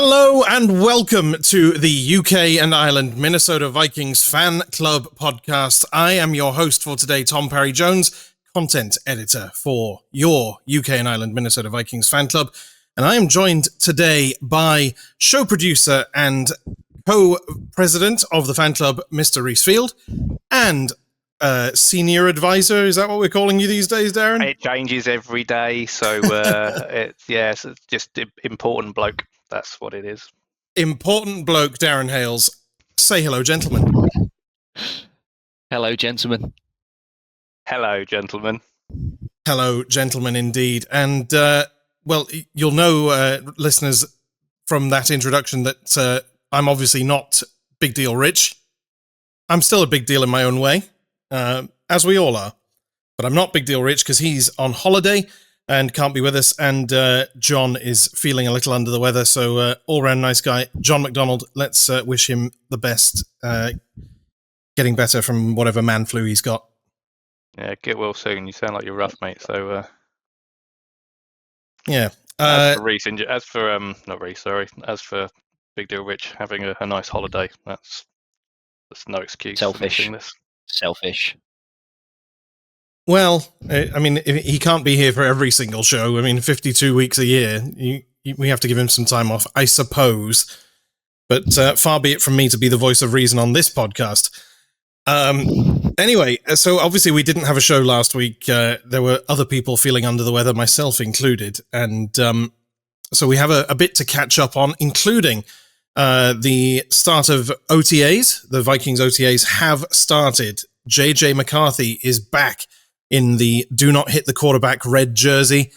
Hello and welcome to the UK and Ireland Minnesota Vikings Fan Club podcast. I am your host for today, Tom Parry-Jones, content editor for your UK and Ireland Minnesota Vikings Fan Club. And I am joined today by show producer and co-president of the fan club, Mr. Reece Field, and senior advisor. Is that what we're calling you these days, Darren? It changes every day, so it's just important bloke. That's what it is. Important bloke, Darren Hales. Say hello, gentlemen. Hello, gentlemen. Hello, gentlemen. Hello, gentlemen, indeed. And, well, you'll know, listeners, from that introduction that I'm obviously not Big Deal Rich. I'm still a big deal in my own way, as we all are. But I'm not Big Deal Rich because he's on holiday and can't be with us, and John is feeling a little under the weather, so all-round nice guy, John McDonald, let's wish him the best, getting better from whatever man flu he's got. Yeah, get well soon. You sound like you're rough, mate, so... Yeah. As for Big Deal Rich having a nice holiday, that's no excuse. Selfish. For this. Selfish. Well, I mean, he can't be here for every single show. I mean, 52 weeks a year. We have to give him some time off, I suppose. But far be it from me to be the voice of reason on this podcast. Anyway, so obviously we didn't have a show last week. There were other people feeling under the weather, myself included. And so we have a bit to catch up on, including the start of OTAs. The Vikings OTAs have started. JJ McCarthy is back in the do not hit the quarterback red jersey,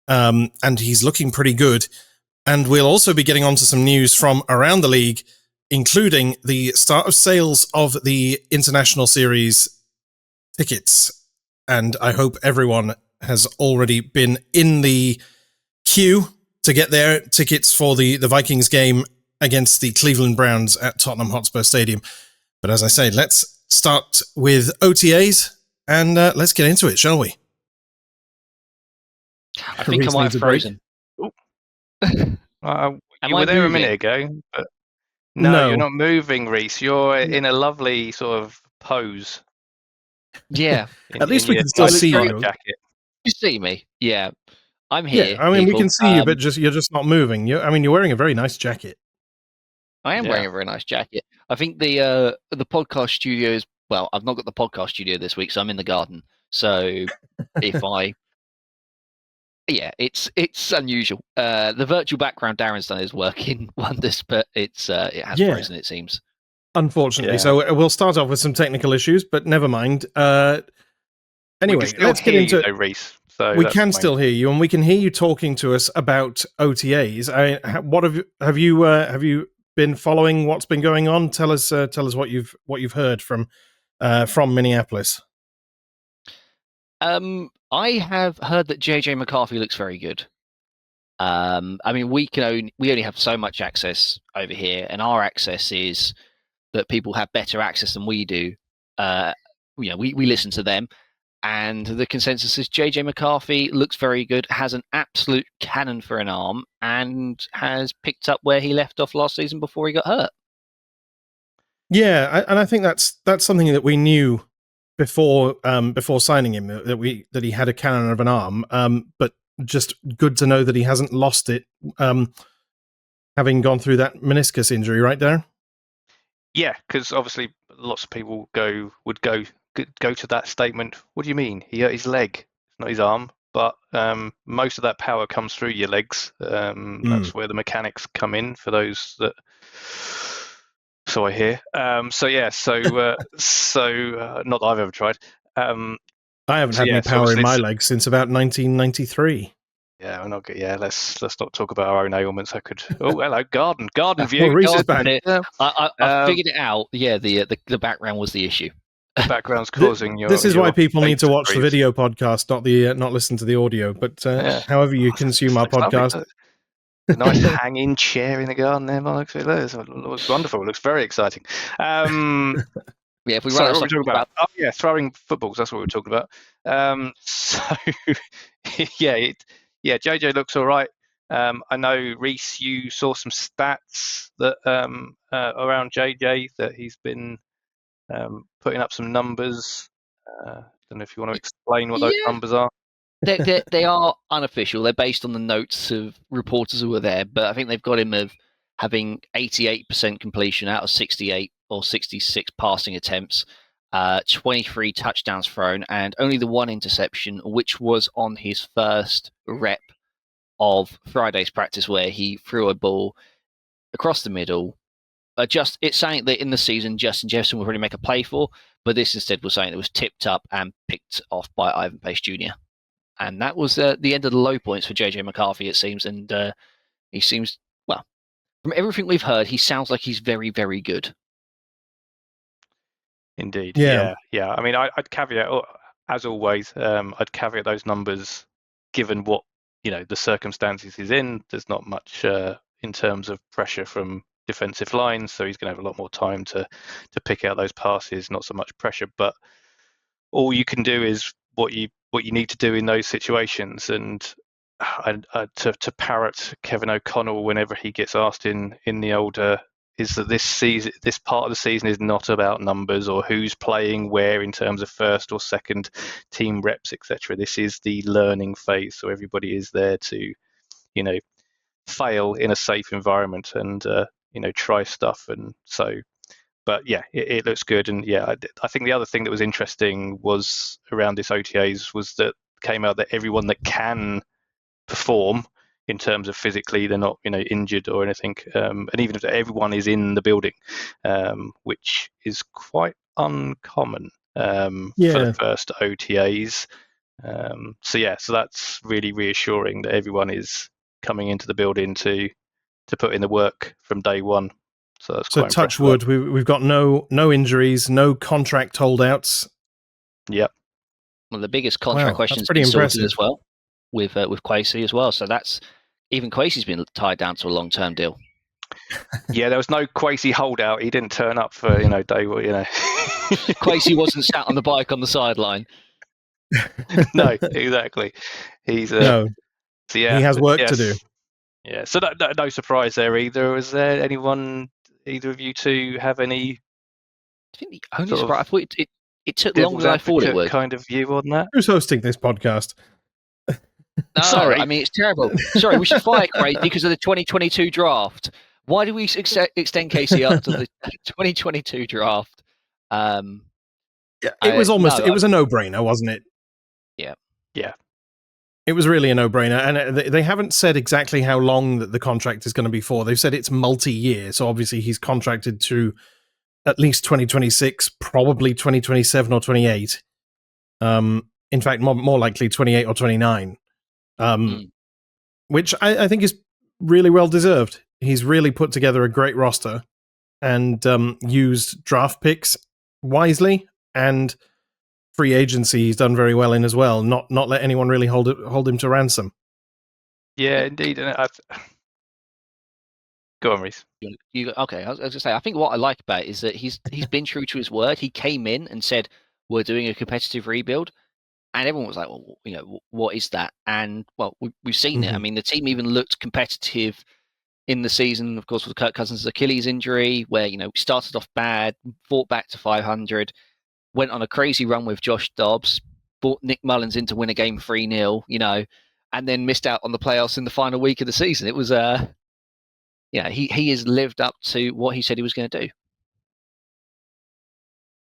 and he's looking pretty good. And we'll also be getting onto some news from around the league, including the start of sales of the International Series tickets. And I hope everyone has already been in the queue to get their tickets for the Vikings game against the Cleveland Browns at Tottenham Hotspur Stadium. But as I say, let's start with OTAs. And let's get into it, shall we? I think I might have frozen. You were there a minute ago, but no, you're not moving, Reece. You're in a lovely sort of pose. Yeah. At least we can still see you. Jacket. You see me? Yeah. I'm here. Yeah, I mean, we can see you, but you're just not moving. You're wearing a very nice jacket. I am wearing a very nice jacket. I think the podcast studio is... Well, I've not got the podcast studio this week, so I'm in the garden. So it's unusual. The virtual background Darren's done is working wonders, but it has frozen, it seems. Unfortunately. Yeah. So we'll start off with some technical issues, but never mind. Anyway, let's get into it. Reece, so we can still hear you, and we can hear you talking to us about OTAs. What have you been following? What's been going on? Tell us what you've heard from Minneapolis. I have heard that JJ McCarthy looks very good. I mean, we only have so much access over here, and our access is that people have better access than we do. We listen to them, and the consensus is JJ McCarthy looks very good, has an absolute cannon for an arm, and has picked up where he left off last season before he got hurt. Yeah, and I think that's something that we knew before signing him, that he had a cannon of an arm. But just good to know that he hasn't lost it, having gone through that meniscus injury, right, Darren? Yeah, because obviously lots of people would go to that statement. What do you mean? He hurt his leg, not his arm. But most of that power comes through your legs. That's where the mechanics come in for those that. So I hear. Not that I've ever tried. I haven't had any power in my legs since about 1993. Yeah, we're not good. Yeah, let's not talk about our own ailments. I could. Oh, hello, garden view. Well, Reece is back. I figured it out. Yeah, the background was the issue. The background's causing your. This is why people need to watch the video podcast, not listen to the audio. But however you consume our podcast. A nice hanging chair in the garden there, Mark. It looks wonderful. It looks very exciting. If we run what we're about. Oh, yeah, throwing footballs. That's what we're talking about. JJ looks all right. I know, Reece, you saw some stats that around JJ that he's been putting up some numbers. Don't know if you want to explain what those numbers are. They are unofficial. They're based on the notes of reporters who were there, but I think they've got him of having 88% completion out of 68 or 66 passing attempts, 23 touchdowns thrown, and only the one interception, which was on his first rep of Friday's practice, where he threw a ball across the middle. It's something that in the season Justin Jefferson would really make a play for, but this instead was something that was tipped up and picked off by Ivan Pace Jr. And that was the end of the low points for JJ McCarthy, it seems. And he seems, well, from everything we've heard, he sounds like he's very, very good. Indeed. Yeah. I mean, I'd caveat, as always, I'd caveat those numbers given what, the circumstances he's in. There's not much in terms of pressure from defensive lines, so he's going to have a lot more time to pick out those passes, not so much pressure. But all you can do is what you need to do in those situations. And to parrot Kevin O'Connell whenever he gets asked in the older, is that this part of the season is not about numbers or who's playing where in terms of first or second team reps, etc. This is the learning phase, so everybody is there to, fail in a safe environment and try stuff. And so, but yeah, it looks good. And yeah, I think the other thing that was interesting was around this OTAs was that came out that everyone that can perform in terms of physically, they're not injured or anything, and even if everyone is in the building, which is quite uncommon for the first OTAs. So that's really reassuring that everyone is coming into the building to put in the work from day one. So that's quite touch wood, we've got no injuries, no contract holdouts. Yep. Well, the biggest contract question's pretty been sorted impressive as well with Kwesi as well. So that's even Kwesi's been tied down to a long-term deal. Yeah, there was no Kwesi holdout. He didn't turn up for day one. Kwesi wasn't sat on the bike on the sideline. No, exactly. He's no. So yeah, he has work to do. Yeah, so no surprise there either. Was there anyone, either of you two, have any? I think the only surprise, I thought it took longer than I thought it would. Kind of view on that. Who's hosting this podcast? No, sorry. I mean, it's terrible. Sorry, we should fire Craig because of the 2022 draft. Why do we extend Casey up to the 2022 draft? It was it was a no-brainer, wasn't it? Yeah. Yeah. It was really a no-brainer, and they haven't said exactly how long that the contract is going to be for. They've said it's multi-year, so obviously he's contracted to at least 2026, probably 2027 or 28. In fact, more likely 28 or 29, which I think is really well deserved. He's really put together a great roster and used draft picks wisely, and free agency he's done very well in as well. Not let anyone really hold him to ransom. Yeah, indeed. And go on, Reece. Okay, I was going to say, I think what I like about it is that he's been true to his word. He came in and said, we're doing a competitive rebuild. And everyone was like, well, what is that? And, well, we've seen it. I mean, the team even looked competitive in the season, of course, with Kirk Cousins' Achilles injury, where, we started off bad, fought back to 500, went on a crazy run with Josh Dobbs, brought Nick Mullins in to win a game 3-0, and then missed out on the playoffs in the final week of the season. It was, he has lived up to what he said he was going to do.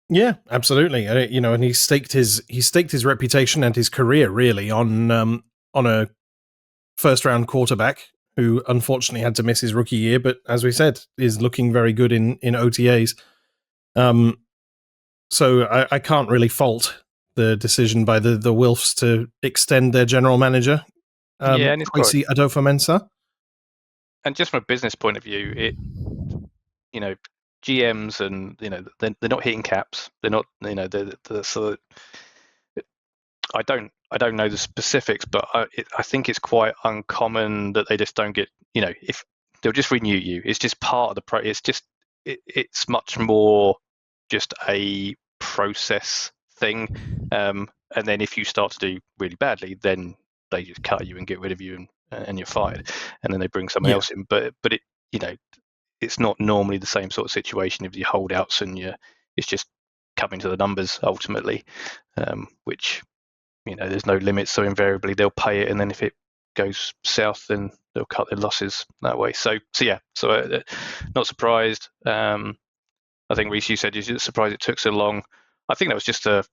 Yeah, absolutely. And he staked his reputation and his career really on a first round quarterback who unfortunately had to miss his rookie year, but as we said, is looking very good in OTAs. So I can't really fault the decision by the Wilfs to extend their general manager, Kwesi Adofo-Mensah. And just from a business point of view, GMs and they're not hitting caps. They're not so. I don't know the specifics, but I think it's quite uncommon that they just don't get. If they'll just renew you, it's just part of the It's just it's much more just a process thing. And then if you start to do really badly, then they just cut you and get rid of you and you're fired, and then they bring someone else in. But it, it's not normally the same sort of situation if you holdouts and it's just coming to the numbers ultimately, which there's no limits, so invariably they'll pay it, and then if it goes south, then they'll cut their losses that way. So not surprised. I think Reece, you said you're surprised it took so long. I think that was just a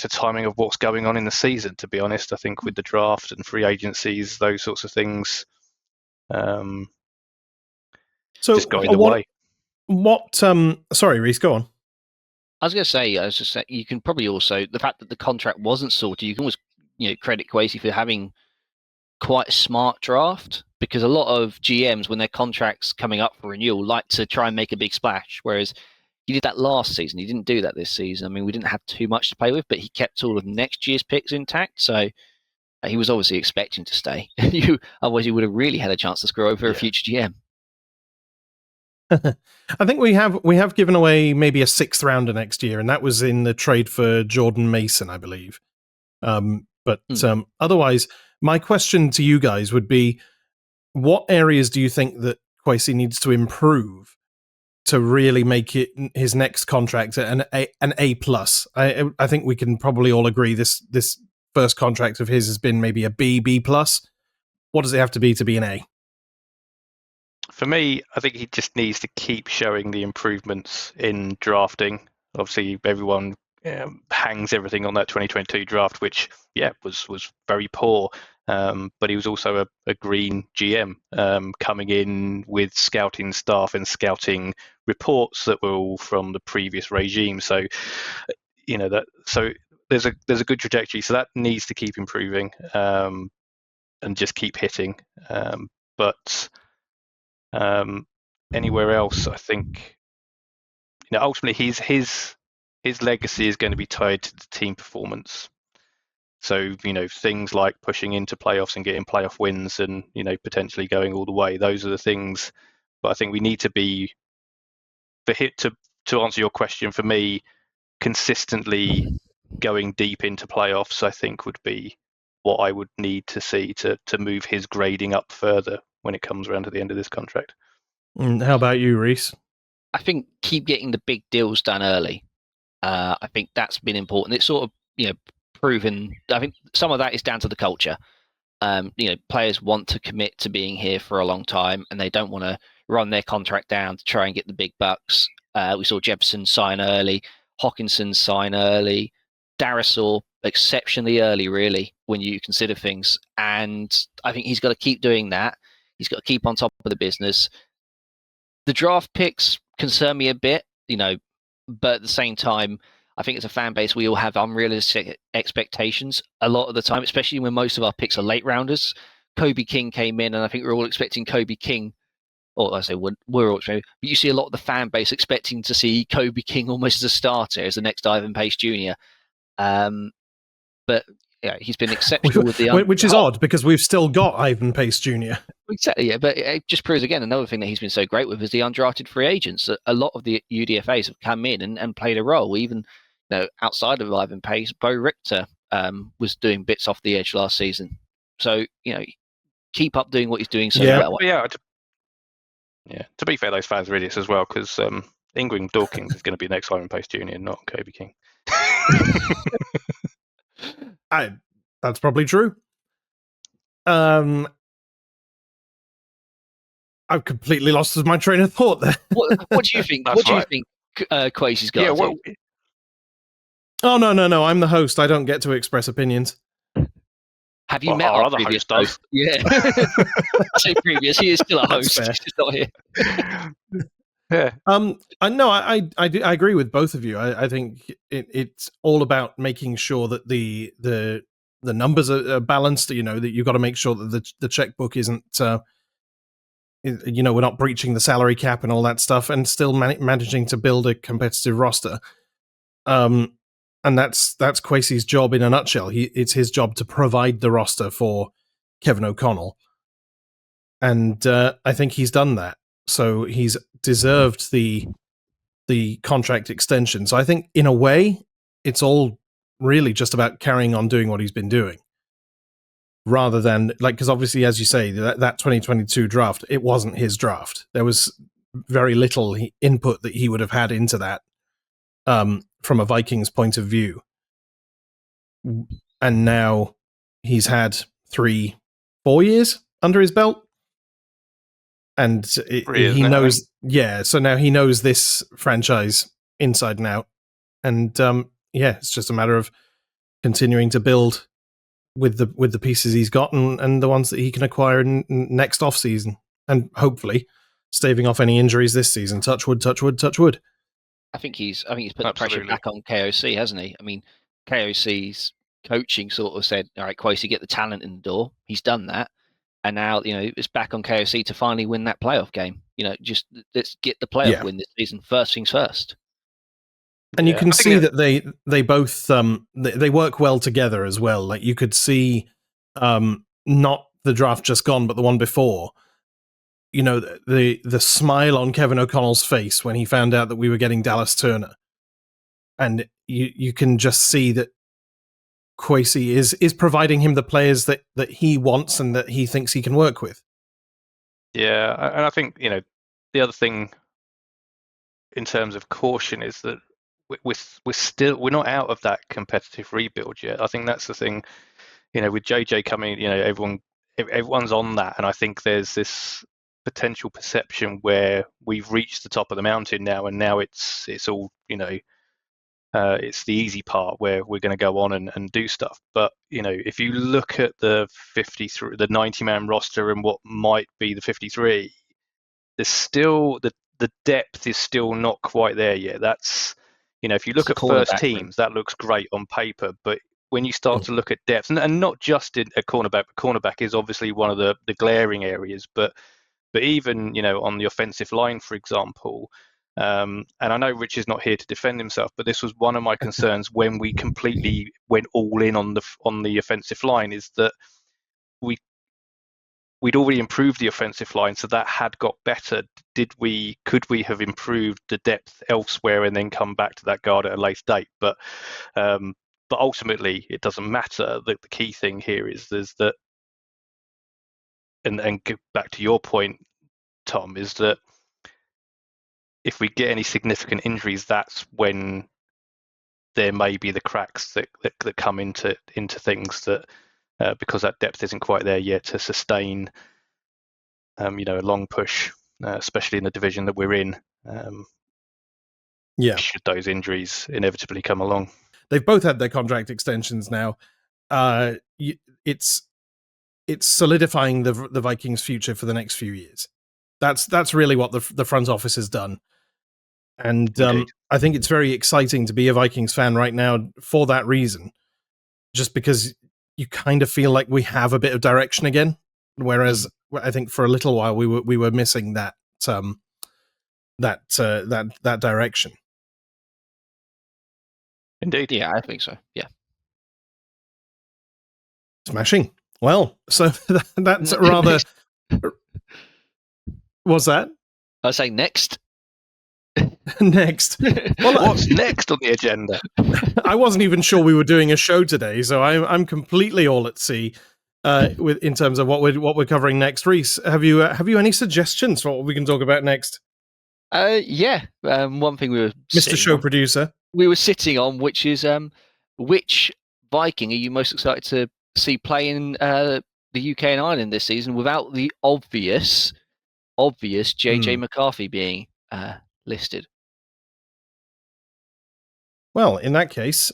timing of what's going on in the season, to be honest. I think with the draft and free agencies, those sorts of things, just got in the way. Sorry, Reece, go on. I was going to say, you can probably also, the fact that the contract wasn't sorted, you can always credit Kwesi for having quite a smart draft, because a lot of GMs, when their contract's coming up for renewal, like to try and make a big splash, whereas he did that last season. He didn't do that this season. I mean, we didn't have too much to play with, but he kept all of next year's picks intact, so he was obviously expecting to stay. Otherwise, he would have really had a chance to screw over a future GM. I think we have given away maybe a 6th rounder next year, and that was in the trade for Jordan Mason, I believe. Otherwise, my question to you guys would be, what areas do you think that Kwesi needs to improve to really make it his next contract an A+? I think we can probably all agree this first contract of his has been maybe a B+. What does it have to be an A? For me, I think he just needs to keep showing the improvements in drafting. Obviously, everyone hangs everything on that 2022 draft, which was very poor. But he was also a green GM coming in with scouting staff and scouting reports that were all from the previous regime. So so there's a good trajectory. So that needs to keep improving and just keep hitting. But anywhere else, I think ultimately his legacy is going to be tied to the team performance. So things like pushing into playoffs and getting playoff wins and potentially going all the way, those are the things. But I think we need to be to answer your question, for me, consistently going deep into playoffs, I think would be what I would need to see to move his grading up further when it comes around to the end of this contract. How about you, Reece? I think keep getting the big deals done early. I think that's been important. It's sort of proven. I think some of that is down to the culture. Players want to commit to being here for a long time, and they don't want to run their contract down to try and get the big bucks. We saw Jefferson sign early, Hawkinson sign early, Darasaw exceptionally early, really, when you consider things. And I think he's got to keep doing that. He's got to keep on top of the business. The draft picks concern me a bit, but at the same time, I think as a fan base, we all have unrealistic expectations a lot of the time, especially when most of our picks are late rounders. Kobe King came in, and I think we're all expecting Kobe King. Or I say we're all expecting, but you see a lot of the fan base expecting to see Kobe King almost as a starter, as the next Ivan Pace Jr. But he's been exceptional with the which is odd because we've still got Ivan Pace Jr. Exactly, yeah, but it just proves again another thing that he's been so great with is the undrafted free agents. A lot of the UDFAs have come in and played a role. Even outside of Ivan Pace, Bo Richter was doing bits off the edge last season. So keep up doing what he's doing so well. Yeah. To be fair, those fans are idiots as well, because Ingram Dawkins is going to be next Ivan Pace Jr., not Kobe King. That's probably true. I've completely lost my train of thought there. What do you think? Do you think Kwesi's got? Oh no! I'm the host. I don't get to express opinions. Have you met our other host? Yeah. I say previous. He is still a host. He's just not here. Yeah. I agree with both of you. I think it's all about making sure that the numbers are balanced. That you've got to make sure that the checkbook isn't. We're not breaching the salary cap and all that stuff, and still managing to build a competitive roster. And that's Kwesi's job in a nutshell. It's his job to provide the roster for Kevin O'Connell, and I think he's done that. So he's deserved the contract extension. So I think in a way, it's all really just about carrying on doing what he's been doing. rather than because obviously, as you say, that 2022 draft, it wasn't his draft. There was very little input that he would have had into that from a Vikings point of view. And now he's had 3-4 years under his belt. And he knows, so now he knows this franchise inside and out. And it's just a matter of continuing to build with the pieces he's got and the ones that he can acquire next off season, and hopefully staving off any injuries this season. Touch wood, touch wood, touch wood. I think he's put the pressure back on KOC, hasn't he? I mean, KOC's coaching sort of said, "All right, Kwesi, get the talent in the door." He's done that, and now it's back on KOC to finally win that playoff game. Just let's get the playoff win this season. First things first. And you can see that they both they work well together as well. Like you could see, not the draft just gone, but the one before. The smile on Kevin O'Connell's face when he found out that we were getting Dallas Turner, and you can just see that Kwesi is providing him the players that he wants and that he thinks he can work with. Yeah, and I think the other thing in terms of caution is that we're not out of that competitive rebuild yet. I think that's the thing. With JJ coming, everyone's on that, and I think there's this potential perception where we've reached the top of the mountain now, and now it's all it's the easy part where we're going to go on and do stuff. But if you look at the 53, the 90-man roster, and what might be the 53, there's still the depth is still not quite there yet. That's if you look at first teams, that looks great on paper, but when you start to look at depth, and not just in a cornerback, but cornerback is obviously one of the glaring areas, but even on the offensive line, for example, and I know Rich is not here to defend himself, but this was one of my concerns when we completely went all in on the offensive line, is that we'd already improved the offensive line, so that had got better. Could we have improved the depth elsewhere and then come back to that guard at a later date? But ultimately, it doesn't matter. The key thing here is that, and get back to your point, Tom, is that if we get any significant injuries, that's when there may be the cracks that come into things that because that depth isn't quite there yet to sustain a long push, especially in the division that we're in. Should those injuries inevitably come along. They've both had their contract extensions now. It's solidifying the Vikings' future for the next few years. That's really what the front office has done. And I think it's very exciting to be a Vikings fan right now for that reason, just because you kind of feel like we have a bit of direction again. Whereas I think for a little while we were missing that direction. Indeed. Yeah, I think so. Yeah. Smashing. Well, so that's rather. What's that? I was saying next. Next. Well, what's next on the agenda? I wasn't even sure we were doing a show today, so I'm completely all at sea in terms of what we're covering next. Reece, have you any suggestions for what we can talk about next? Yeah. One thing we were Mr. Show Producer. We were sitting on, which is which Viking are you most excited to see play in the UK and Ireland this season without the obvious JJ McCarthy being listed? Well, in that case,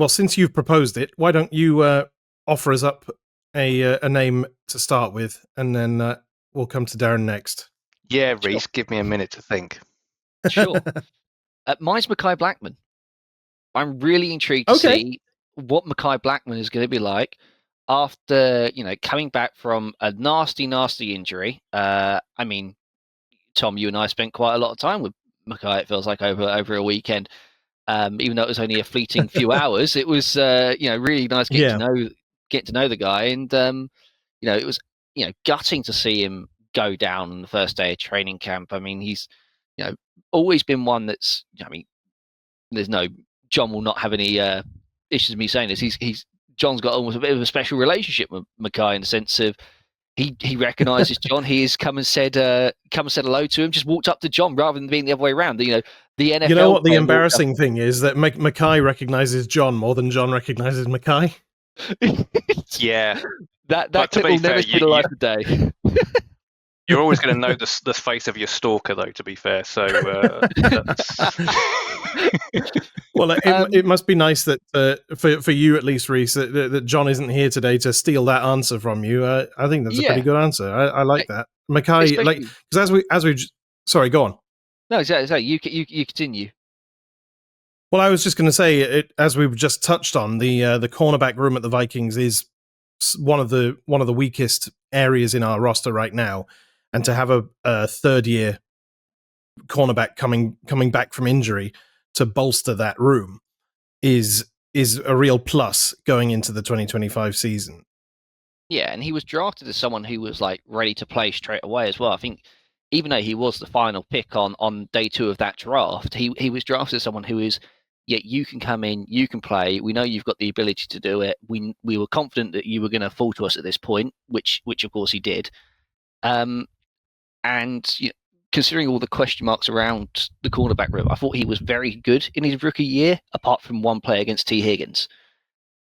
since you've proposed it, why don't you offer us up a name to start with, and then we'll come to Darren next. Yeah, Reece, give me a minute to think. Sure. Mine's Mekhi Blackman. I'm really intrigued to see what Mekhi Blackman is going to be like after, coming back from a nasty, nasty injury. I mean, Tom, you and I spent quite a lot of time with Mekhi, it feels like, over a weekend. Even though it was only a fleeting few hours, it was really nice getting to know the guy, and it was gutting to see him go down on the first day of training camp. I mean, he's always been one that's there's no John will not have any issues with me saying this. He's John's got almost a bit of a special relationship with Mackay in the sense of he recognises John. He has come and said hello to him. Just walked up to John rather than being the other way around. The NFL. You know what the embarrassing thing is? That Mackay recognises John more than John recognises Mackay. Yeah, that clip will never see the light of day. You're always going to know the face of your stalker, though. To be fair, so well, it must be nice that for you at least, Reece, that John isn't here today to steal that answer from you. I think that's a pretty good answer. I like that, Mackay. Because as we sorry, go on. No, exactly. You continue. Well, I was just going to say, as we've just touched on, the cornerback room at the Vikings is one of the weakest areas in our roster right now, and to have a third-year cornerback coming back from injury to bolster that room is a real plus going into the 2025 season. Yeah, and he was drafted as someone who was like ready to play straight away as well. I think even though he was the final pick on day 2 of that draft, he was drafted as someone who is, you can come in, you can play. We know you've got the ability to do it. We were confident that you were going to fall to us at this point, which of course he did. And considering all the question marks around the cornerback room, I thought he was very good in his rookie year, apart from one play against T. Higgins.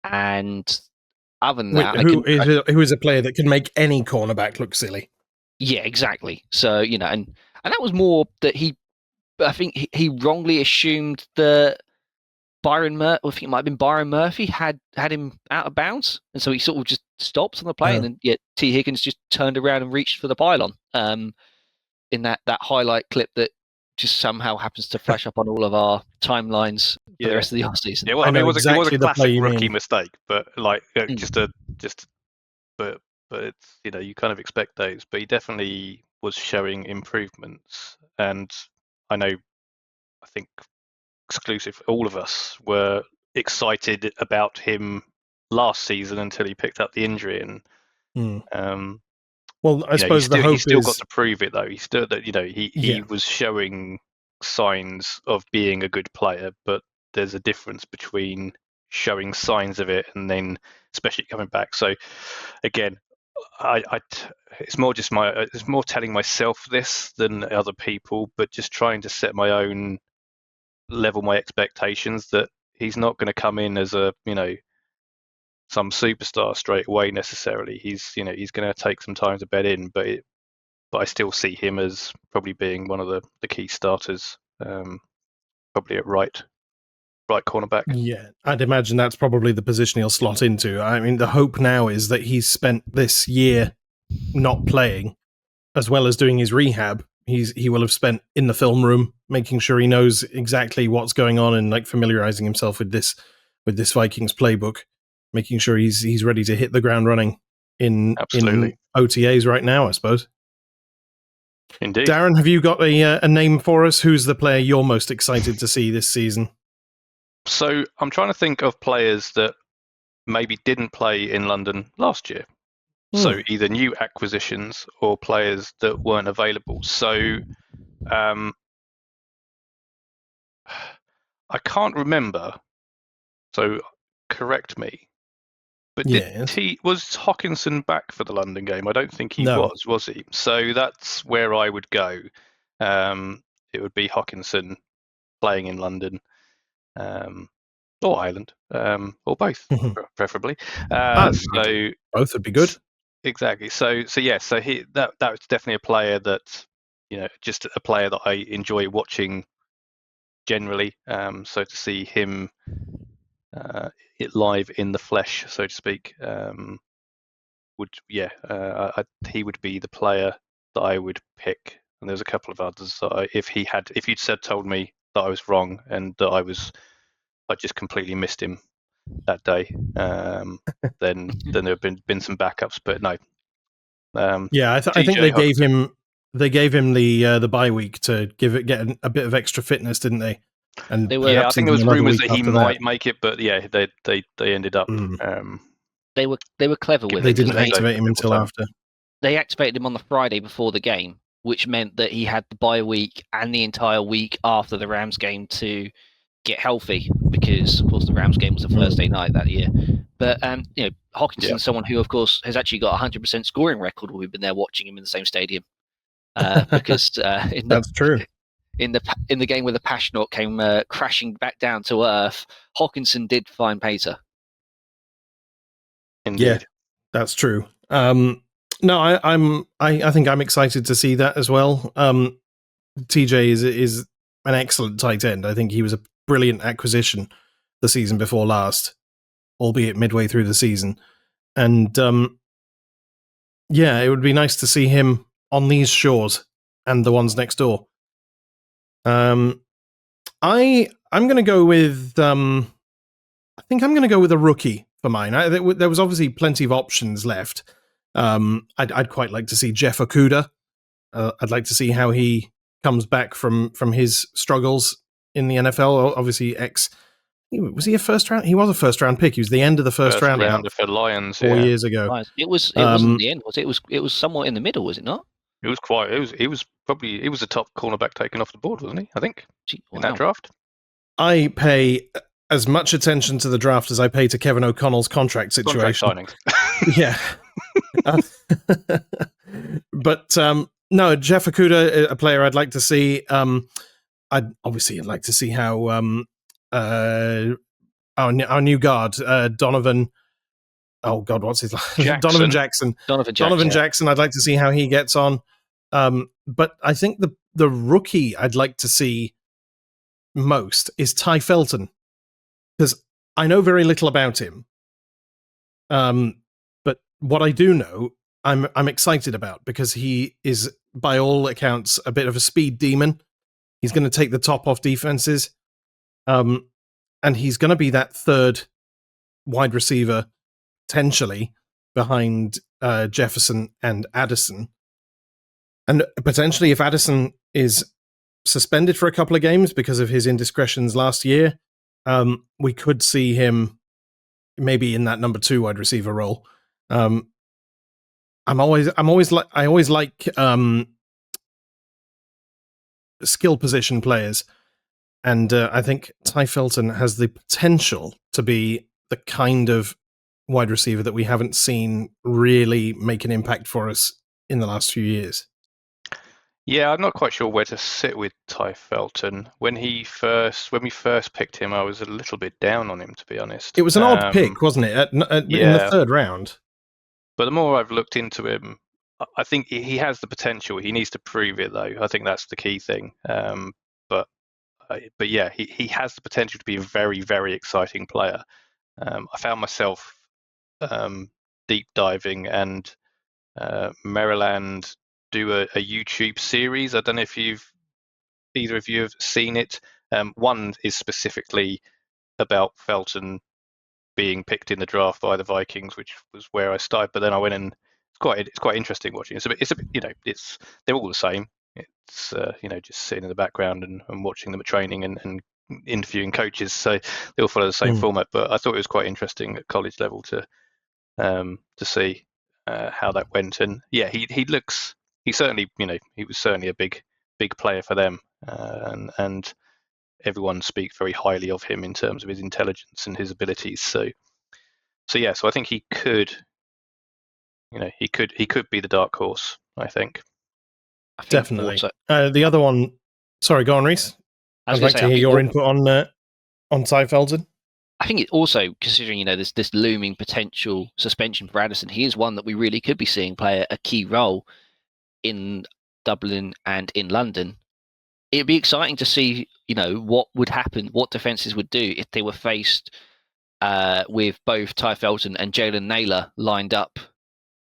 And other than that, who is a player that can make any cornerback look silly. Yeah, exactly. So, and that was more that I think he wrongly assumed that Byron Murphy, I think it might have been Byron Murphy, had him out of bounds. And so he sort of just stopped on the play, and then T. Higgins just turned around and reached for the pylon. In that highlight clip that just somehow happens to flash up on all of our timelines for the rest of the offseason. Yeah, well, it was a classic rookie mistake, but but it's, you kind of expect those. But he definitely was showing improvements, and I think exclusive, all of us were excited about him last season until he picked up the injury, and well, I suppose the hope he's still got to prove it, though. He's still he was showing signs of being a good player, but there's a difference between showing signs of it and then especially coming back. So again, it's more telling myself this than other people, but just trying to set my own level, my expectations that he's not going to come in as a some superstar straight away necessarily. He's going to take some time to bed in, but I still see him as probably being one of the key starters, probably at right cornerback. Yeah, I'd imagine that's probably the position he'll slot into. I mean, the hope now is that he's spent this year not playing, as well as doing his rehab. He will have spent in the film room, making sure he knows exactly what's going on and familiarizing himself with this Vikings playbook, making sure he's ready to hit the ground running in OTAs right now, I suppose. Indeed. Darren, have you got a name for us? Who's the player you're most excited to see this season? So I'm trying to think of players that maybe didn't play in London last year. So either new acquisitions or players that weren't available. So I can't remember. So correct me. But was Hockenson back for the London game? I don't think he was he? So that's where I would go. It would be Hockenson playing in London, or Ireland, or both, preferably. So both would be good. Exactly. So that was definitely a player that, just a player that I enjoy watching generally. So to see him it live in the flesh, so to speak, he would be the player that I would pick. And there's a couple of others that if you'd told me that I was wrong and that I just completely missed him that day, then there have been some backups, but no. I think they gave him the bye week to get a bit of extra fitness, didn't they? And I think there was rumours that he might make it, but they ended up. They were clever with it. They didn't activate him until after. They activated him on the Friday before the game, which meant that he had the bye week and the entire week after the Rams game to get healthy, because of course the Rams game was a Thursday night that year. But Hawkinson's someone who, of course, has actually got a 100% scoring record when we've been there watching him in the same stadium. Because that's true. In the game where the Passionate came crashing back down to earth, Hawkinson did find Pater. Indeed. Yeah, that's true. No, I think I'm excited to see that as well. TJ is an excellent tight end. I think he was a brilliant acquisition the season before last, albeit midway through the season. And it would be nice to see him on these shores and the ones next door. I'm going to go with I think I'm going to go with a rookie for mine. There was obviously plenty of options left. I'd quite like to see Jeff Okudah. I'd like to see how he comes back from his struggles in the NFL. Obviously, was he a first round? He was a first round pick. He was the end of the first round for Lions 4 years ago. Lions. It wasn't the end, was it? It was somewhat in the middle, was it not? It was a top cornerback taken off the board, wasn't he? I think in that draft. I pay as much attention to the draft as I pay to Kevin O'Connell's contract situation. Yeah. But no, Jeff Okudah, a player I'd like to see. I'd like to see how our new guard, Donovan. Oh God, what's his name? Donovan Jackson. Donovan Jackson. I'd like to see how he gets on. But I think the rookie I'd like to see most is Ty Felton, because I know very little about him. But what I do know, I'm excited about, because he is, by all accounts, a bit of a speed demon. He's going to take the top off defenses, and he's going to be that third wide receiver, potentially behind Jefferson and Addison. And potentially, if Addison is suspended for a couple of games because of his indiscretions last year, we could see him maybe in that number 2 wide receiver role. I always like skill position players, and I think Ty Felton has the potential to be the kind of wide receiver that we haven't seen really make an impact for us in the last few years. Yeah, I'm not quite sure where to sit with Ty Felton. When we first picked him, I was a little bit down on him, to be honest. It was an odd pick, wasn't it? In the third round. But the more I've looked into him, I think he has the potential. He needs to prove it, though. I think that's the key thing. But yeah, he has the potential to be a very, very exciting player. I found myself deep diving, and Maryland do a YouTube series. I don't know if either of you have seen it. One is specifically about Felton being picked in the draft by the Vikings, which was where I started. But then I went and it's quite interesting watching. They're all the same. It's just sitting in the background and watching them at training and interviewing coaches. So they all follow the same format. But I thought it was quite interesting at college level to see how that went. And yeah, he certainly, he was certainly a big player for them, and everyone speaks very highly of him in terms of his intelligence and his abilities. So I think he could be the dark horse, I think. Definitely. The other one, sorry, go on, Reece. I'd like to hear your input on Ty Felton. I think it also, considering this looming potential suspension for Addison, he is one that we really could be seeing play a key role in Dublin and in London. It'd be exciting to see, what would happen, what defenses would do if they were faced with both Ty Felton and Jalen Naylor lined up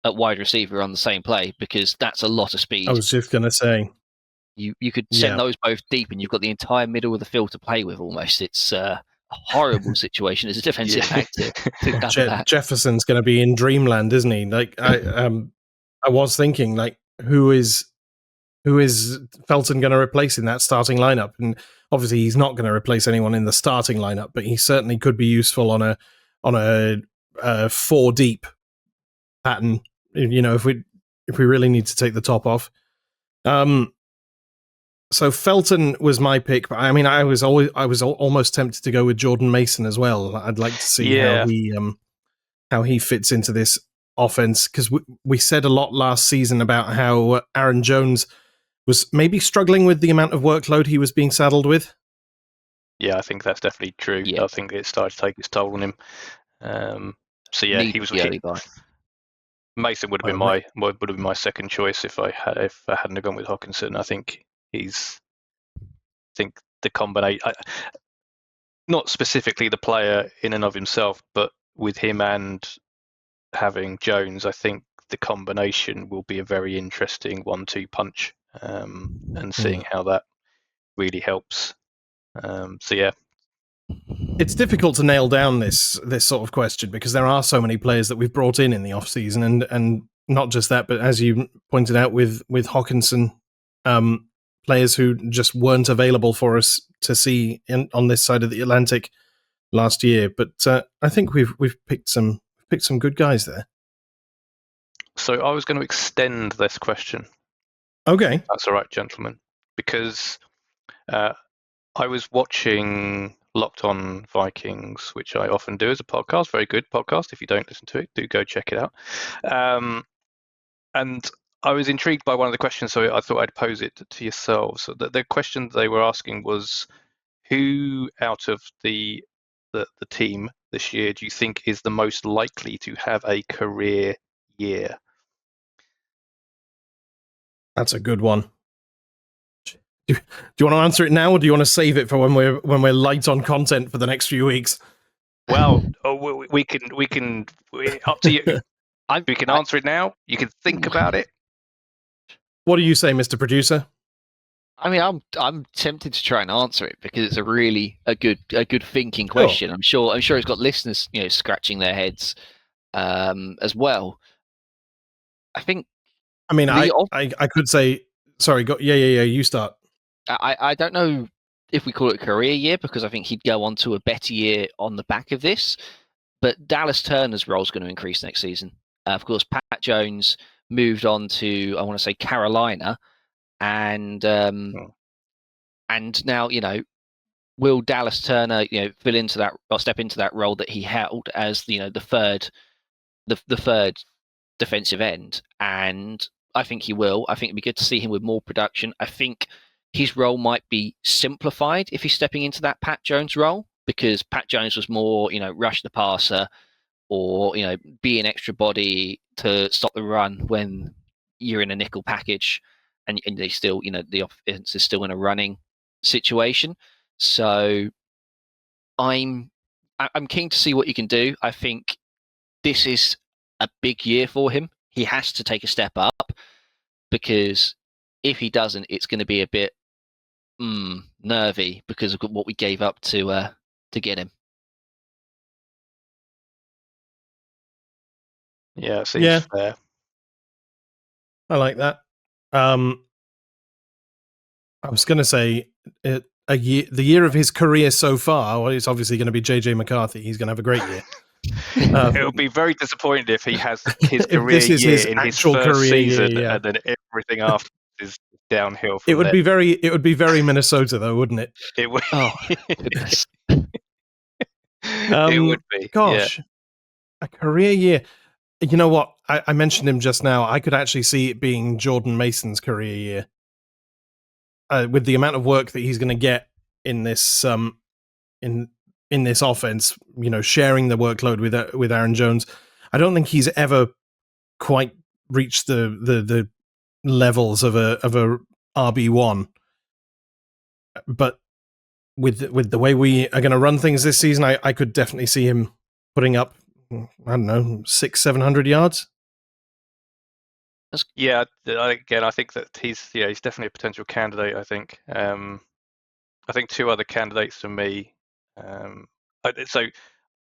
at wide receiver on the same play, because that's a lot of speed. I was just going to say. You could send those both deep, and you've got the entire middle of the field to play with almost. It's a horrible situation as a defensive back to cover that. Jefferson's going to be in dreamland, isn't he? Like I was thinking, like, who is Felton going to replace in that starting lineup? And obviously, he's not going to replace anyone in the starting lineup, but he certainly could be useful on a 4 deep pattern. If we really need to take the top off. So Felton was my pick, but I mean, I was almost tempted to go with Jordan Mason as well. I'd like to see how he fits into this offense, because we said a lot last season about how Aaron Jones was maybe struggling with the amount of workload he was being saddled with. Yeah, I think that's definitely true. Yeah. I think it started to take its toll on him. So yeah, he was. Mason would have been my second choice if I hadn't have gone with Hawkinson. I think the combination, not specifically the player in and of himself, but with him and having Jones, I think the combination will be a very interesting 1-2 punch, and seeing how that really helps. So yeah. It's difficult to nail down this sort of question because there are so many players that we've brought in the off season, and not just that, but as you pointed out with Hawkinson, players who just weren't available for us to see on this side of the Atlantic last year. But I think we've picked some good guys there. So I was going to extend this question. Okay, that's all right, gentlemen, because I was watching Locked On Vikings, which I often do as a podcast. Very good podcast. If you don't listen to it, do go check it out. And I was intrigued by one of the questions, so I thought I'd pose it to yourselves. So the question they were asking was, who out of the team this year do you think is the most likely to have a career year? That's a good one. Do you want to answer it now, or do you want to save it for when we're light on content for the next few weeks? Well, we can up to you. We can answer it now. You can think about it. What do you say, Mr. Producer? I mean, I'm tempted to try and answer it because it's a really a good thinking question. Sure. I'm sure it's got listeners, scratching their heads as well. I think. I mean, I could say, sorry. Go, yeah. You start. I don't know if we call it a career year because I think he'd go on to a better year on the back of this. But Dallas Turner's role is going to increase next season. Of course, Pat Jones moved on to, I want to say, Carolina, and now will Dallas Turner fill into that or step into that role that he held as the third defensive end? And I think he will. I think it'd be good to see him with more production. I think his role might be simplified if he's stepping into that Pat Jones role, because Pat Jones was more, rush the passer or, be an extra body to stop the run when you're in a nickel package and they still, the offense is still in a running situation. So I'm keen to see what he can do. I think this is a big year for him. He has to take a step up, because if he doesn't, it's going to be a bit nervy because of what we gave up to get him. Yeah, it seems fair. I like that. I was going to say the year of his career so far. Well, it's obviously going to be JJ McCarthy. He's going to have a great year. It'll be very disappointing if he has his career year in his first season, and then everything after is downhill from it would there. It would be very Minnesota, though, wouldn't it? It would. Oh goodness. It would be. Gosh, a career year. You know what? I mentioned him just now. I could actually see it being Jordan Mason's career year. With the amount of work that he's going to get in this in this offense, sharing the workload with Aaron Jones, I don't think he's ever quite reached the levels of a RB1. But with the way we are going to run things this season, I could definitely see him putting up, I don't know, 600-700 yards. Yeah, again, I think that he's definitely a potential candidate. I think two other candidates for me. So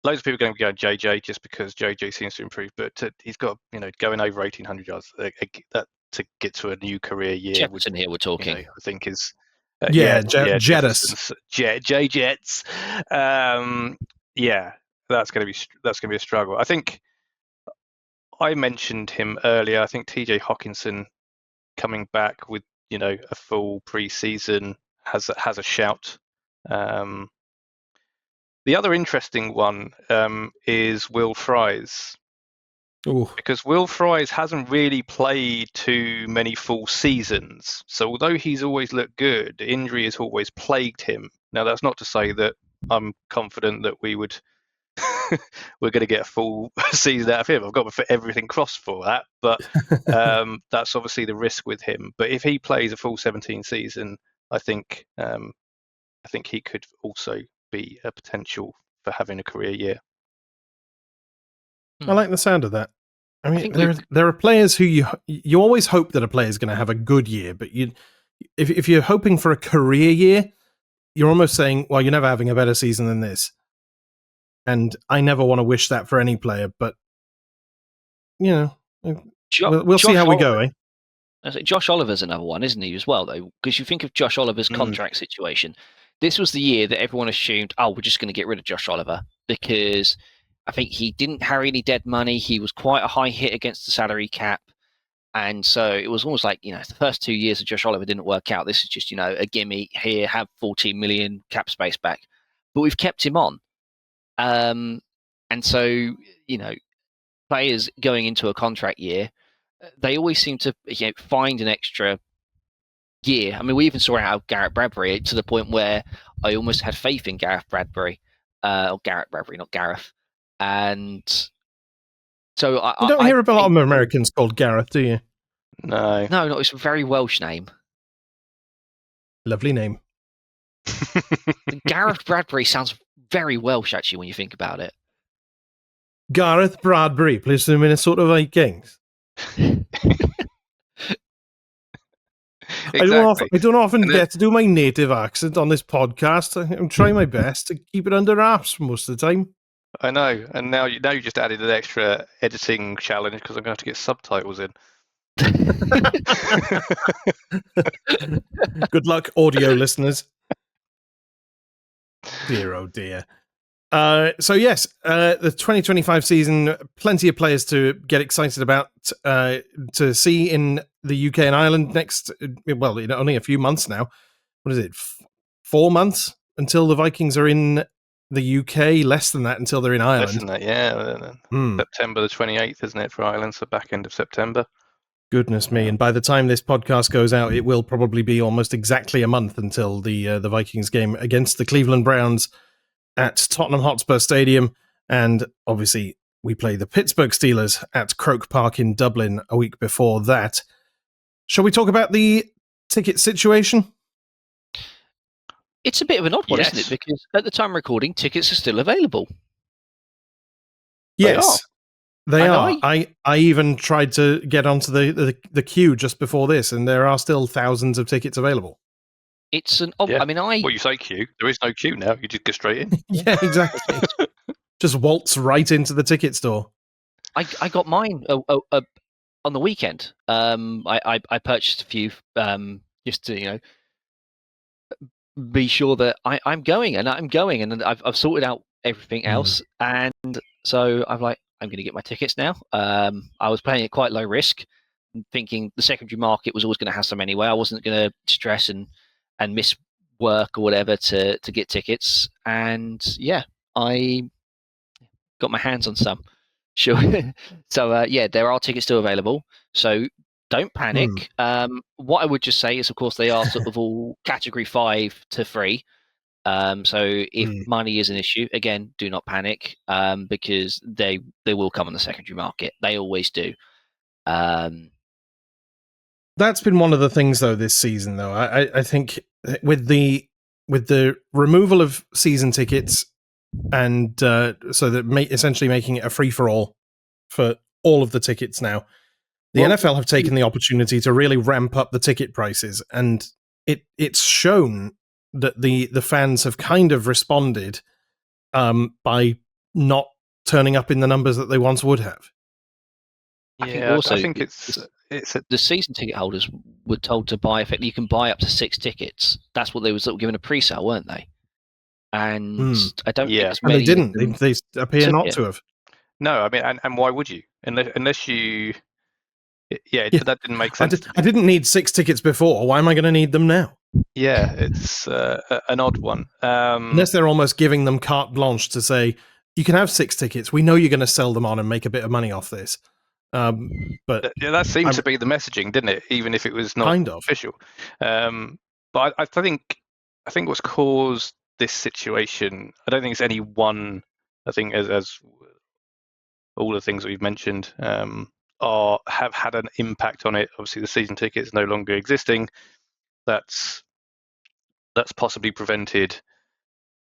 loads of people are going to go JJ just because JJ seems to improve, but he's got going over 1,800 yards. That to get to a new career year. Jefferson here we're talking. I think is Jettis. Jets. That's going to be a struggle. I think I mentioned him earlier. I think TJ Hawkinson coming back with a full pre-season has a shout. The other interesting one is Will Fries. Ooh. Because Will Fries hasn't really played too many full seasons. So although he's always looked good, injury has always plagued him. Now, that's not to say that I'm confident that we're going to get a full season out of him. I've got everything crossed for that. But that's obviously the risk with him. But if he plays a full 17 season, I think he could also be a potential for having a career year. I like the sound of that. I mean, there are players who you always hope that a player is going to have a good year, but if you're hoping for a career year, you're almost saying, well, you're never having a better season than this. And I never want to wish that for any player, but we'll see how we go. Josh Oliver's another one, isn't he, as well, though? Because you think of Josh Oliver's contract situation. This was the year that everyone assumed, we're just going to get rid of Josh Oliver because I think he didn't carry any dead money. He was quite a high hit against the salary cap. And so it was almost like, the first 2 years of Josh Oliver didn't work out. This is just, a gimme here, have 14 million cap space back. But we've kept him on. And so, players going into a contract year, they always seem to find an extra year. I mean, we even saw it out of Garrett Bradbury to the point where I almost had faith in Gareth Bradbury, or Garrett Bradbury, not Gareth. And so you don't hear a lot of Americans called Gareth, do you? No. No, it's a very Welsh name. Lovely name. Gareth Bradbury sounds very Welsh, actually, when you think about it. Gareth Bradbury plays for the Minnesota Vikings. Exactly. I don't often get to do my native accent on this podcast. I'm trying my best to keep it under wraps most of the time. I know, and now you just added an extra editing challenge because I'm going to have to get subtitles in. Good luck, audio listeners. Dear, oh dear. So yes, the 2025 season, plenty of players to get excited about, to see in the UK and Ireland next, only a few months now. What is it, 4 months until the Vikings are in the UK? Less than that until they're in Ireland. Less than that, yeah. September the 28th, isn't it, for Ireland? So back end of September. Goodness me. And by the time this podcast goes out, it will probably be almost exactly a month until the Vikings game against the Cleveland Browns at Tottenham Hotspur Stadium. And obviously, we play the Pittsburgh Steelers at Croke Park in Dublin a week before that. Shall we talk about the ticket situation? It's a bit of an odd one, isn't it? Because at the time of recording, tickets are still available. Yes, they are. I even tried to get onto the queue just before this, and there are still thousands of tickets available. It's an odd... I mean, Well, you say queue. There is no queue now. You just go straight in. Yeah, exactly. Just waltz right into the ticket store. I got mine on the weekend. I purchased a few just to be sure that I'm going, and I've sorted out everything else, and so I'm like, I'm going to get my tickets now. I was playing it quite low risk, thinking the secondary market was always going to have some anyway. I wasn't going to stress and miss work or whatever to get tickets, and I got my hands on some. Sure. So there are tickets still available. So don't panic. What I would just say is, of course, they are sort of all category 5 to 3. So if money is an issue, again, do not panic, because they will come on the secondary market. They always do. That's been one of the things, though, this season. Though I think with the removal of season tickets, and so that essentially making it a free for all for all of the tickets now, the NFL have taken the opportunity to really ramp up the ticket prices, and it's shown that the fans have kind of responded by not turning up in the numbers that they once would have. I think also, I think it's the season ticket holders were told to buy. Effectively, you can buy up to 6 tickets. That's what they were sort of given a pre-sale, weren't they? And I don't think as many. And they didn't. They appear not to have. No, I mean, and why would you? Unless you That didn't make sense. I didn't need 6 tickets before. Why am I going to need them now? Yeah, it's an odd one. Unless they're almost giving them carte blanche to say, you can have 6 tickets. We know you're going to sell them on and make a bit of money off this. But that seemed to be the messaging, didn't it? Even if it was not kind of official. But I think what's caused this situation, I don't think it's any one. I think as all the things that we've mentioned have had an impact on it. Obviously, the season tickets no longer existing. That's possibly prevented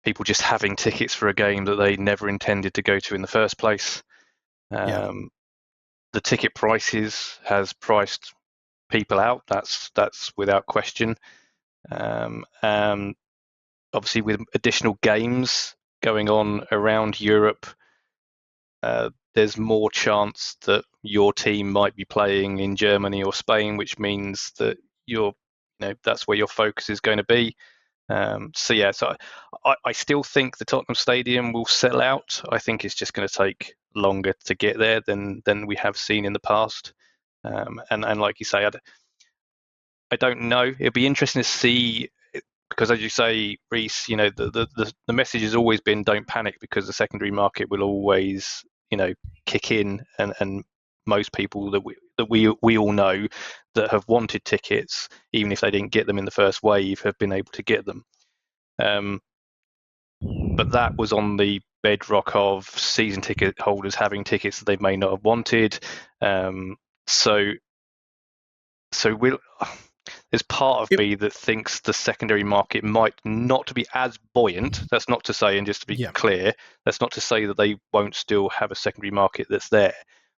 people just having tickets for a game that they never intended to go to in the first place. The ticket prices has priced people out. That's without question. Obviously, with additional games going on around Europe, there's more chance that your team might be playing in Germany or Spain, which means that that's where your focus is going to be. So I still think the Tottenham Stadium will sell out. I think it's just going to take longer to get there than we have seen in the past. And like you say, I don't know. It'd be interesting to see, because as you say, Reece, the message has always been don't panic, because the secondary market will always kick in, and most people that we all know that have wanted tickets, even if they didn't get them in the first wave, have been able to get them. But that was on the bedrock of season ticket holders having tickets that they may not have wanted. So there's part of me that thinks the secondary market might not be as buoyant. That's not to say, and just to be clear, that's not to say that they won't still have a secondary market that's there.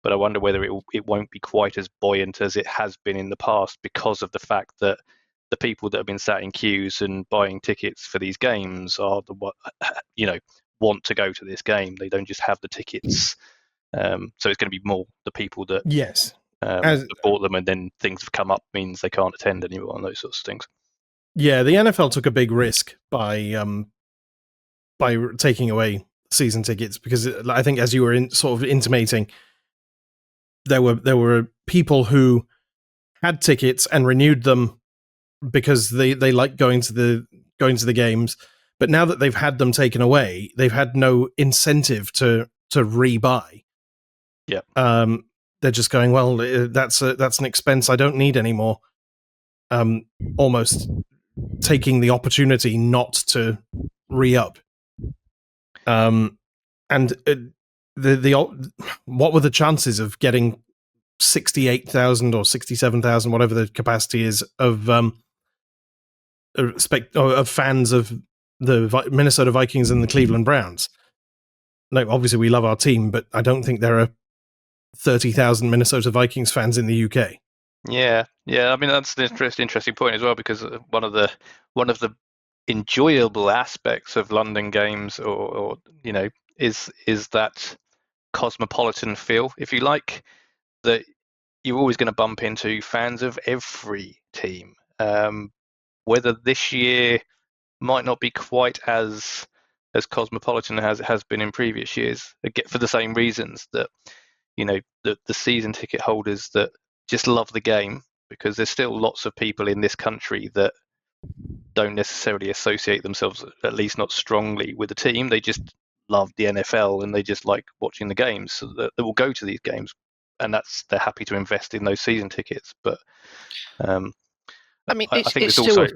But I wonder whether it won't be quite as buoyant as it has been in the past, because of the fact that the people that have been sat in queues and buying tickets for these games are want to go to this game. They don't just have the tickets. So it's going to be more the people that bought them, and then things have come up means they can't attend anymore, and those sorts of things. Yeah, the NFL took a big risk by taking away season tickets, because I think, as you were sort of intimating, there were people who had tickets and renewed them because they like going to the games, but now that they've had them taken away, they've had no incentive to rebuy. Yeah. They're just going, well, that's an expense I don't need anymore. Almost taking the opportunity not to re-up. And what were the chances of getting 68,000 or 67,000, whatever the capacity is, of fans of the Minnesota Vikings and the Cleveland Browns? No, obviously we love our team, but I don't think there are 30,000 Minnesota Vikings fans in the UK. Yeah. I mean, that's an interesting point as well, because one of the enjoyable aspects of London games, or is that cosmopolitan feel, if you like, that you're always going to bump into fans of every team. Whether this year might not be quite as cosmopolitan as it has been in previous years, again, for the same reasons that the season ticket holders that just love the game, because there's still lots of people in this country that don't necessarily associate themselves, at least not strongly, with the team. They just love the NFL and they just like watching the games, so that they will go to these games, and they're happy to invest in those season tickets. But I mean, I think it's also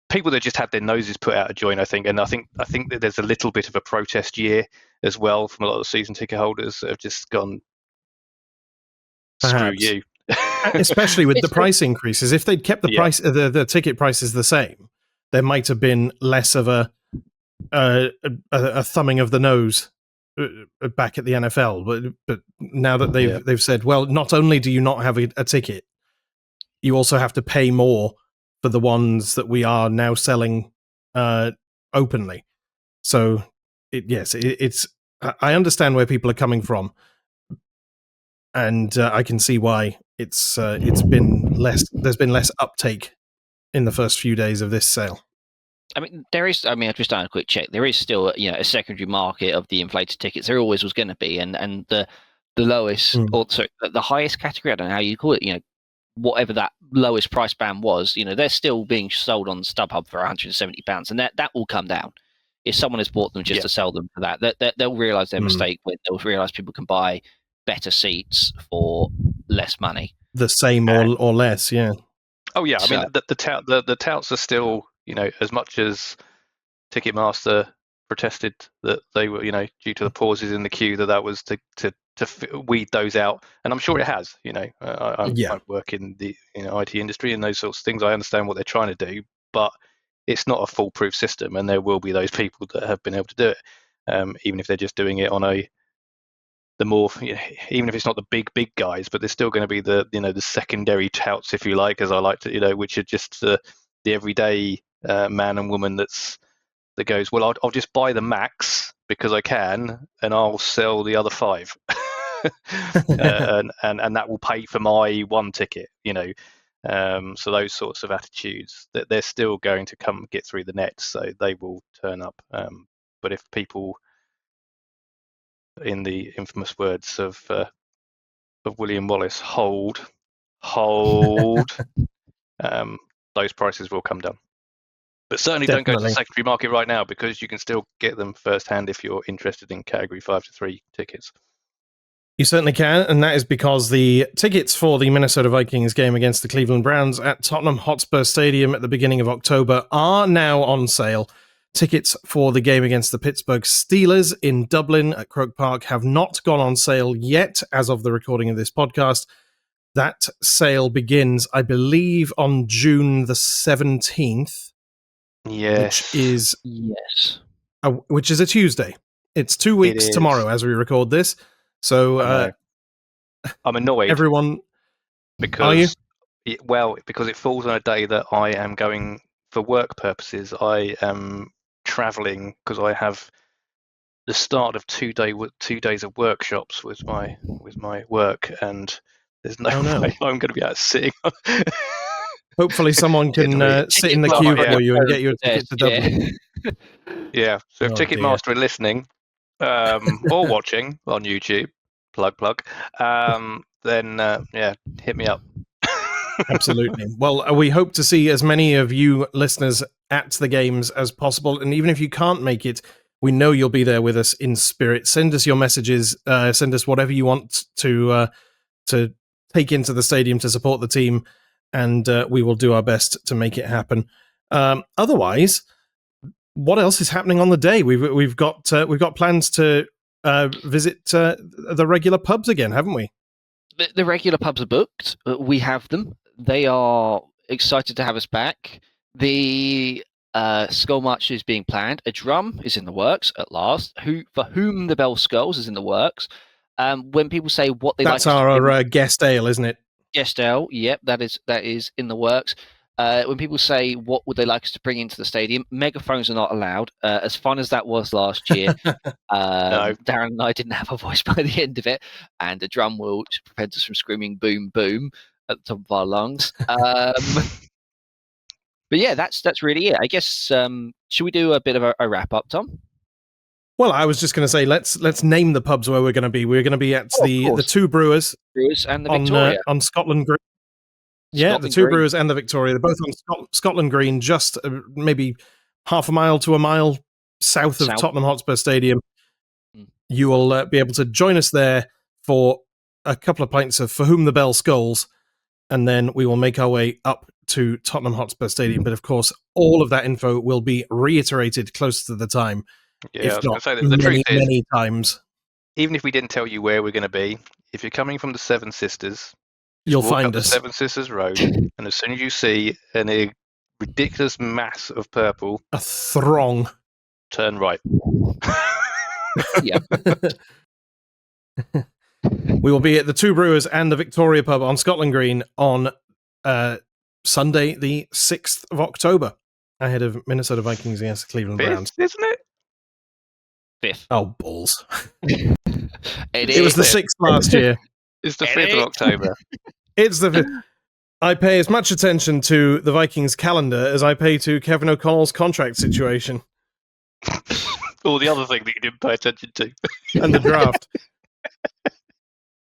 people that just had their noses put out of joint, I think, and I think that there's a little bit of a protest year as well from a lot of the season ticket holders that have just gone, screw you. Especially with the price increases. If they'd kept the price, the ticket prices the same, there might have been less of a thumbing of the nose back at the NFL. But now that they've said, well, not only do you not have a ticket, you also have to pay more for the ones that we are now selling openly. So it's I understand where people are coming from, and I can see why it's been less. There's been less uptake in the first few days of this sale. I mean, there is. I mean, I've just done a quick check. There is still, a secondary market of the inflated tickets. There always was going to be, and the the lowest, or sorry, the highest category, I don't know how you call it, whatever that lowest price band was, they're still being sold on StubHub for £170, and that will come down. If someone has bought them just to sell them for that, they'll realise their mistake when they'll realise people can buy better seats for less money. The same or less, yeah. Oh yeah, I mean the touts are still, as much as Ticketmaster protested that they were, due to the pauses in the queue, that was to weed those out, and I'm sure it has. I work in the IT industry and those sorts of things. I understand what they're trying to do, but it's not a foolproof system, and there will be those people that have been able to do it, even if they're just doing it on the more, even if it's not the big guys, but there's still going to be the the secondary touts, if you like, as I like to, which are just the everyday man and woman that goes, well, I'll just buy the max because I can, and I'll sell the other 5, and that will pay for my one ticket, so those sorts of attitudes, that they're still going to get through the net, so they will turn up. But if people, in the infamous words of William Wallace, hold, those prices will come down. But certainly don't go to the secondary market right now, because you can still get them firsthand if you're interested in category 5 to 3 tickets. You certainly can, and that is because the tickets for the Minnesota Vikings game against the Cleveland Browns at Tottenham Hotspur Stadium at the beginning of October are now on sale. Tickets for the game against the Pittsburgh Steelers in Dublin at Croke Park have not gone on sale yet as of the recording of this podcast. That sale begins, I believe, on June the 17th. Yes. Which is a Tuesday. It's 2 weeks tomorrow as we record this. So I'm annoyed. Everyone, because because it falls on a day that I am going for work purposes. I am traveling because I have the start of 2 days of workshops with my work, and there's no way I'm going to be out sitting. Hopefully someone can sit in the queue for you and get you a ticket to Dublin. Yeah, so if Ticketmaster are listening or watching on YouTube, plug, then hit me up. Absolutely. Well, we hope to see as many of you listeners at the games as possible, and even if you can't make it, we know you'll be there with us in spirit. Send us your messages, send us whatever you want to take into the stadium to support the team, and we will do our best to make it happen. Otherwise, what else is happening on the day? We've got plans to visit the regular pubs again, haven't we? The regular pubs are booked. We have them. They are excited to have us back. The Skull March is being planned. A drum is in the works at last. For Whom the Bell Skulls is in the works. When people say what they that's like, our guest ale, isn't it? Guest ale, yep, that is in the works. When people say what would they like us to bring into the stadium, megaphones are not allowed. As fun as that was last year, No. Darren and I didn't have a voice by the end of it, and the drum will prevent us from screaming "boom, boom" at the top of our lungs. But yeah, that's really it. I guess should we do a bit of a wrap up, Tom? Well, I was just going to say let's name the pubs where we're going to be. We're going to be at the Two Brewers and the Victoria on Scotland Green. Yeah, the Two Brewers and the Victoria. They're both on Scotland Green, just maybe half a mile to a mile south of Tottenham Hotspur Stadium. You will be able to join us there for a couple of pints of For Whom the Bell Skulls, and then we will make our way up to Tottenham Hotspur Stadium. But of course, all of that info will be reiterated close to the time, if not many times. Even if we didn't tell you where we're going to be, if you're coming from the Seven Sisters, you'll find us. Seven Sisters Road, and as soon as you see a ridiculous mass of purple, a throng, turn right. Yeah. We will be at the Two Brewers and the Victoria pub on Scotland Green on Sunday, the 6th of October, ahead of Minnesota Vikings against the Cleveland Browns. Isn't it? 5th. Oh, balls. It was the 6th last year. It's the 5th of October. It's the 5th. I pay as much attention to the Vikings calendar as I pay to Kevin O'Connell's contract situation. Or the other thing that you didn't pay attention to. And the draft.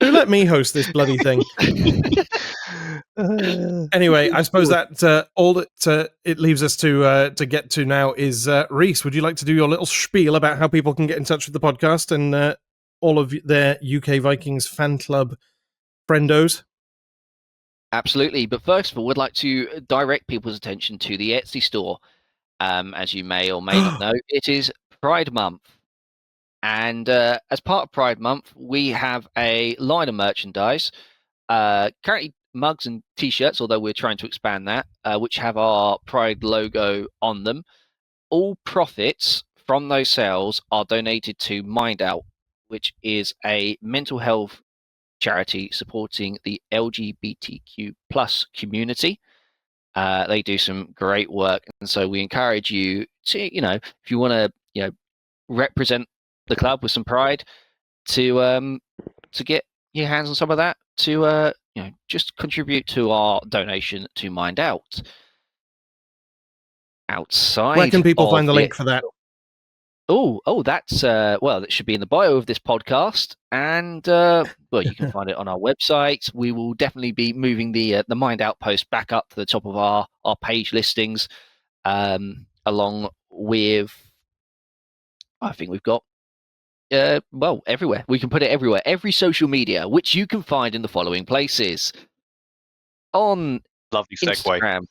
Who let me host this bloody thing? Anyway, I suppose that all that it leaves us to get to now is Reece. Would you like to do your little spiel about how people can get in touch with the podcast and all of their UK Vikings fan club friendos? Absolutely. But first of all, we'd like to direct people's attention to the Etsy store. As you may or may not know, it is Pride Month. And as part of Pride Month, we have a line of merchandise, currently mugs and T-shirts, although we're trying to expand that, which have our Pride logo on them. All profits from those sales are donated to Mind Out, which is a mental health charity supporting the LGBTQ plus community. They do some great work, and so we encourage you to, if you want to, represent the club with some pride, to get your hands on some of that, to just contribute to our donation to Mind Out. Outside, where can people find the link for that? Oh, that's well, it should be in the bio of this podcast, and well, you can find it on our website. We will definitely be moving the Mind Out post back up to the top of our page listings, along with, I think we've got well, everywhere. We can put it everywhere, every social media, which you can find in the following places: on Lovely segue.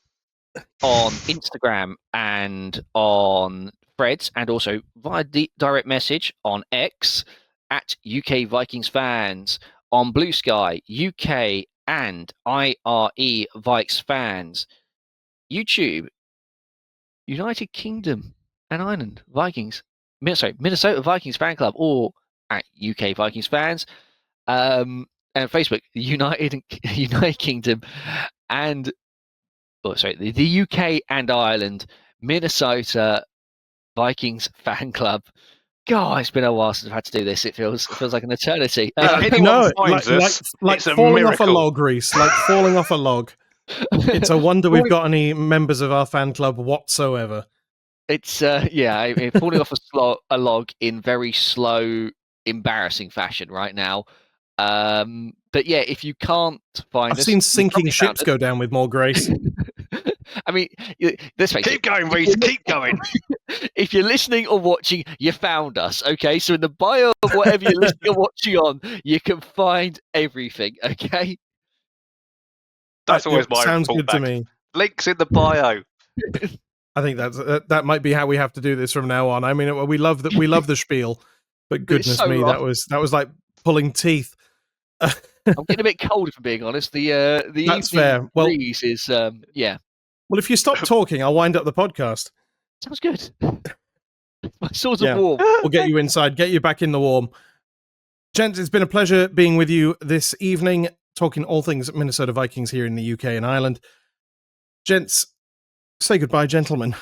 Instagram and on Threads, and also via direct message on X at UK Vikings Fans, on Blue Sky UK and IRE Vikes Fans, YouTube United Kingdom and Ireland Vikings, Minnesota Vikings Fan Club, or at UK Vikings Fans, and Facebook United Kingdom and the UK and Ireland Minnesota Vikings Fan Club. God, it's been a while since I've had to do this. It feels like an eternity. Like falling off a log, Reece. Like falling off a log. It's a wonder we've got any members of our fan club whatsoever. It's falling off a log in very slow, embarrassing fashion right now. But yeah, if you can't find us, I've seen sinking ships go down with more grace. I mean, let's face it. Keep going, Reece. Keep going. If you're listening or watching, you found us. Okay, so in the bio of whatever you're listening or watching on, you can find everything. Okay. That's always my sounds good to me. Links in the bio. I think that might be how we have to do this from now on. I mean, we love the spiel, but goodness me, wrong. that was like pulling teeth. I'm getting a bit cold, if I'm being honest. The that's fair. Well, breeze is yeah. Well, if you stop talking, I'll wind up the podcast. Sounds good. My swords are warm. We'll get you inside, get you back in the warm. Gents, it's been a pleasure being with you this evening, talking all things Minnesota Vikings here in the UK and Ireland. Gents, say goodbye, gentlemen.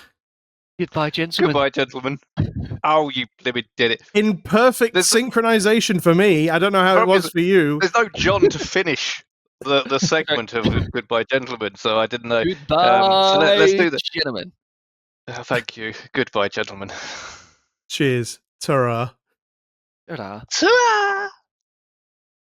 Goodbye, gentlemen. Goodbye, gentlemen. Oh, you did it. In perfect synchronization for me. I don't know how it was for you. There's no John to finish the segment of Goodbye, Gentlemen, so I didn't know. Goodbye, so let's do this. Gentlemen. Thank you. Goodbye, gentlemen. Cheers. Ta-ra. Ta-ra. Ta-ra.